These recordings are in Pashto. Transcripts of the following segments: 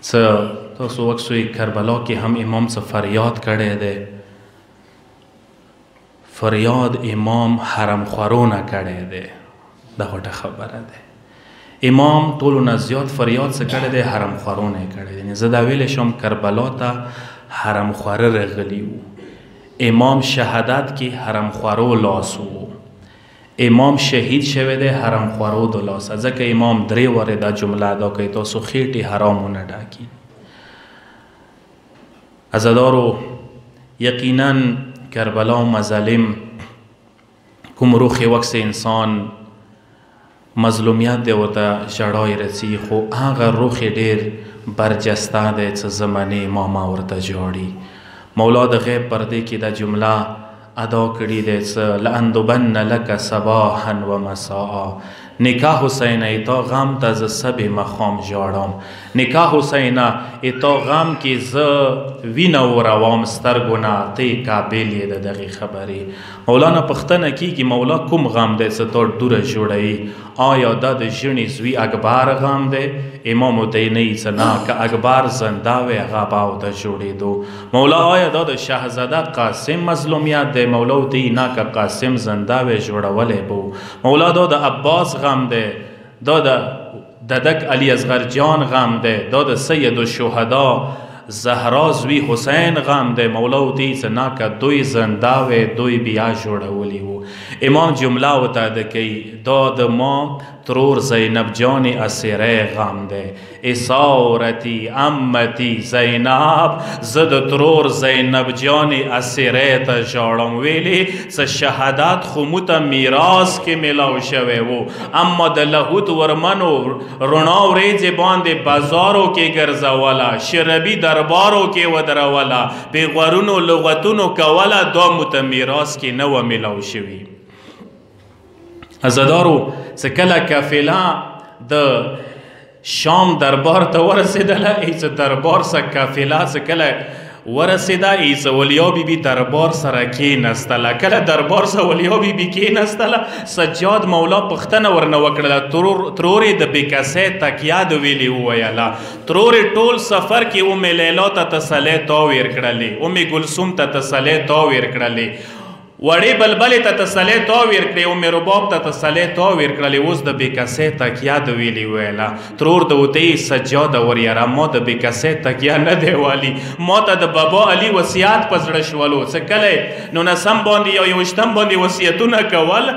تاسو وکسوی کربلا کې هم امام څه فریاد کړی دی. فریاد امام حرم خورونه کړی دی. دا غټه خبره ده. امام ټولو نه زیات فریاد څه کړی دی؟ حرم خورونه یې کړی دی. یعنې زه دا ویلی شم کربلا ته حرم خوره راغلي وو. امام شهادت کې حرم خورو لاس وو. امام شهید شوی دی حرم خورو د لاسه. ځکه امام 3 وارې دا جمله ادا کوي تاسو خېټې حرامونه ډاکي. عزادارو یقینا کربلا مظالم کوم روخې وکس انسان مظلومیت دی ورته ژړای رسي، خو هغه روخې ډېر برجسته دی څه زمانې ماما ورته ژاړي. مولا د غیب پردې کې دا جمله ادا کړي دی څه لأندبن لک صباحا و مساء. نکاح حسین ایتا غم ته زه سبې مخام ژاړم. نکاح حسین ایتا غم کې زه وینه وروام سترګو نه، ته قابل یې د دغې خبرې. مولانا پوښتنه کېږي مولا کوم غم دی څه تا ډوره جوړوي؟ آیا دا د ژڼې زوی اکبر غم دی؟ امام ورته یې نه څه نه، که اکبر زنده وی هغه به ورته جوړېدو. مولا آیا دا د شهزاده قاسم مظلومیت دی؟ مولا ورته یې نه، که قاسم زنده وی جوړولی به. مولا دا د عباس غم دی، دا د ددک علی اصغر جان غم دی، دا د سید الشهدا زهرا زوی حسین غم دی. مولا ورته یې څه نه، که دوی زنده وی دوی بیا جوړولی وو. امام جمله ورته ادا کوي دا د ما ترور زینب جان اسیره غم دی. اسارتی امتی زینب، زه د ترور زینب جان اسیره ته ژاړم. ویلې څه شهادت خو موته میراث کې میلاو شوی وو، اما د لهوت ورمنو رڼا وریځې باندې بازارو کې ګرځوله، شربي دربارو کې ودروله، پیغورونو لغتونو کوله، دا موته میراث کې نه وه میلاو شوي. عزادارو څه کله قافله د شام دربار ته ورسېدله، ای څه دربار څه قافله څه کله ورسېده، ای څه ولیا بیبي دربار سره کېنستله. کله دربار سره ولیا بیبي کېنستله، سجاد مولا پوښتنه ورنه وکړله، ترورې د بېکسۍ تکیه د ویلې وویله. ترورې ټول سفر کې ام لیلا ته تسلی تاویر کړلې، ام ګلسوم ته تسلی تاویر کړلې، وړې بلبلې ته تسلی تاویر کړې، ام رباب ته تسلی تاویر کړلې، اوس د بېکسۍ تکیه د ویلې ویله. ترور ته ورته یې سجاده وریاره ما د بېکسۍ تکیه نه دی والی، ما ته د بابا علي وصیت په زړه شولو. څه کله 19 باندې یا 21 باندې وصیتونه کول،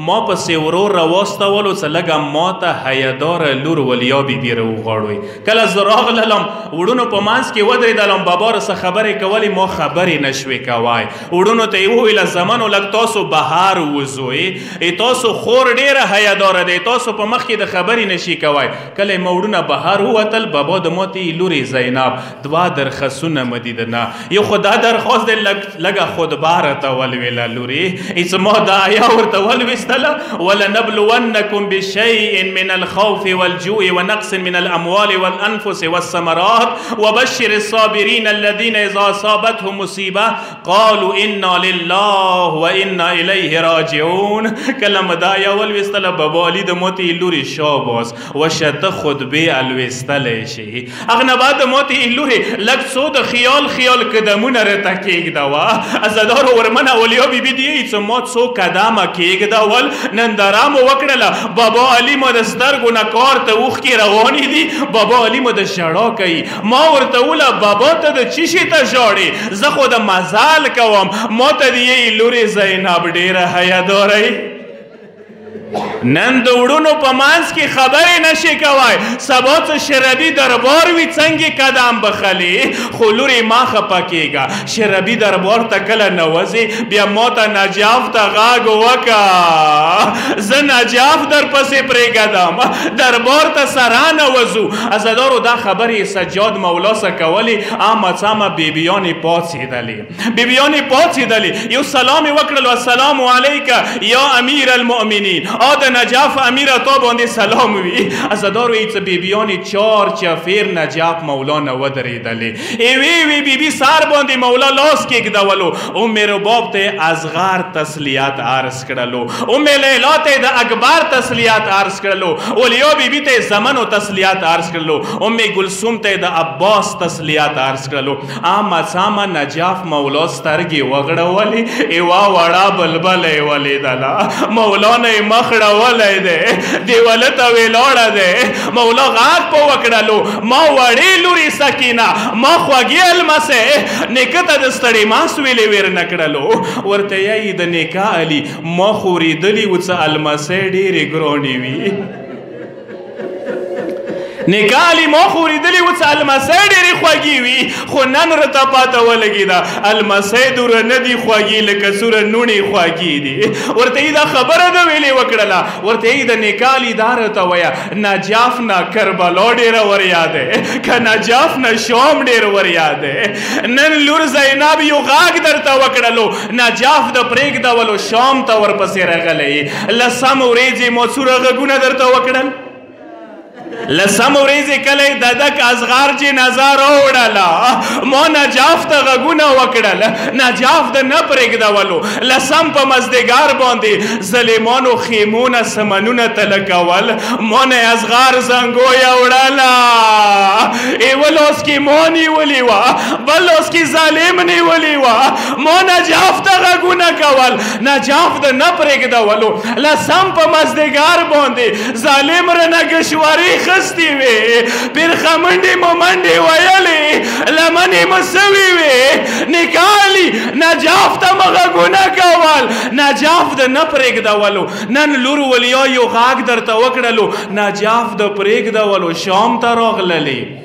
ما پسې ورور راواستولو څه لږه ما ته حیاداره لور ولیا بیبي راوغواړئ. کله زه راغللم وړونو په منځ کې ودرېدلم، بابا راسه خبرې کولې، ما خبرې نشوې کوای. وړونو ته یې وویله زمانو لږ تاسو بهر ووځئ، تاسو خور ډېره حیاداره دی، تاسو په مخ کې د خبرې نشي کوای. کله یې وړونه بهر ووتل، بابا د ما ته یې لورې زینب 2 درخواستونه مدیده نه، یو خو دا درخواست دی لږه خطبه راته ولویله لورې، ای څه ما دا آیا ورته ولویستله ولنبلونکم بشیء من الخوف والجوع ونقص من الاموال والانفس والثمرات وبشر الصابرین الذین اذا اصابتهم مصیبه قالوا انا لله و انا الیه راجعون. کله مدایا ولویستله بابا علي د ما ته یې لورې شاباس وشته خطبې الویستلی شي. هغه نه بعد د ما ته یې لورې لږ څو د خیال قدمونه راته کېږدوه. عزادارو ورمنه اولیا بیبي دي څه ما څو قدمه کېږدول، ننداره مو وکړله. بابا علي مو د سترګو نه کار ته اوښکې روانې دي، بابا علي مو د ژړا کوي. ما ورته وله بابا ته د څه شي ته ژاړې؟ زه خو د مزال کوم. ما ته د یې لورې زینب ډېره حیاداره، نن د وړونو په منځ کې خبرې نشي کوای. سبا څه شربي دربار وي څنګه قدم بخلي، خو لورې ما خفه کېږه. شربي دربار ته کله نوځې بیا ما ته نجاف ته غږ وکړه، زه نجاف در پسې پرېږدم، دربار ته سره نوځو. عزادارو دا خبرې سجاد مولا څه کولې، عامه څامه بیبیانې پاڅېدلې، یو سلام یې وکړلو، السلام علیک یا امیر المؤمنین، او د نجاف امیر تو باندې سلام وي ازدار وی څه بیبیانی چار چفیر نجاف مولا نه ودرېدلې وی بیبي سار باندې مولا لاس کېږدولو ام رباب ته اصغر تسلیات عرض کړلو ام لیلا ته د اکبر تسلیات عرض کړلو اولیا بیبي ته زمن او تسلیات عرض کړلو ام گلسوم ته د عباس تسلیات عرض کړلو اما ساما نجاف مولا سترګې وغړولې ایوا وړا بلبل ولیدلا مولا نه مخړولې ده دیواله ته ویلوړه ده مولا غاټ په وکړلو ما وړې لوري سکینه ما خوږی المسه نکته د ستړي ماس ویلې ور نکړلو ورته یې د نکاح علی ما خورېدلی و څه المسه ډېرې ګرانې وي نکاح علی ما خورېدلی و څه المسه ډېرې خوږې وي خو نن راته پاته ولګېده المسه دوره نه دي خوږې لکه سوره نوڼې خوږې دي ورته یې دا خبره ده ویلې وکړله ورته یې د نکاح علی دا راته ویه نجاف نه کربلا ډېره ور یادې که نجاف نه شام ډېر ور یادې نن لور زینب یو غاږ درته وکړلو نجاف د پرېږدولو شام ته ورپسې راغلی لسم ورځې مو څوره غږونه درته وکړل لسم ورځې کله ددک اصغر جنازه راوړله ما نجاف ته غږونه وکړل نجاف د نه پرېږدولو لسم په مازدیګر باندې ظالمانو خیمونه سمنونه تلکول ما نه اصغر زنګویه وړله یوه لاس کې ما نیولې وه بل لاس کې ظالم نیولې وه ما نجاف ته غږونه کول نجاف د نه پرېږدولو لسم په مازدیګر باندې ظالم رنه ګشوري خستی وی پیر خمنډي مومنډي ویلې لمنې مسوي وی نکالی نجاف ته مغږونه کول نجاف د نه پرېږدولو نن لور ولیا یو غاږ درته وکړلو نجاف د پرېږدولو شام ته راغللې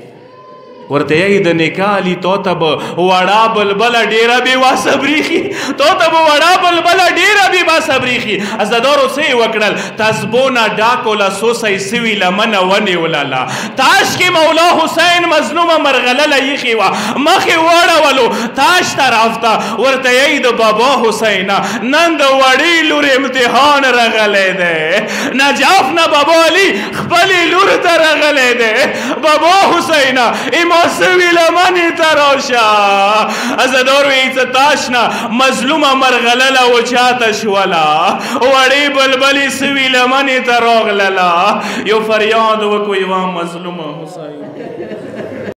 ورته یې د نکاح علی تو ته به وړا بلبله ډېره بې واسه بریښي تو ته به وړا بلبله ډېره بې واسه بریښي عزادارو څه یې وکړل تسبو نه ډاکو لاسوسی سوي لمنه ونیولله تاش کې مولا حسین مظلومه مرغلله ایښې وه مخې واړولو تاش طرف ته ورته یې د بابا حسینه نن د وړې لور امتحان راغلی دی نجاف نه بابا علي خپلې لور ته راغلی دی بابا حسینه سوی لمنی تراشه ازدار وی څه تاش نه مظلومه مرغلله و چاته شوله وړې بلبلې سوی لمنې ته راغلله یو فریاد وکړو یوه مظلومه حسین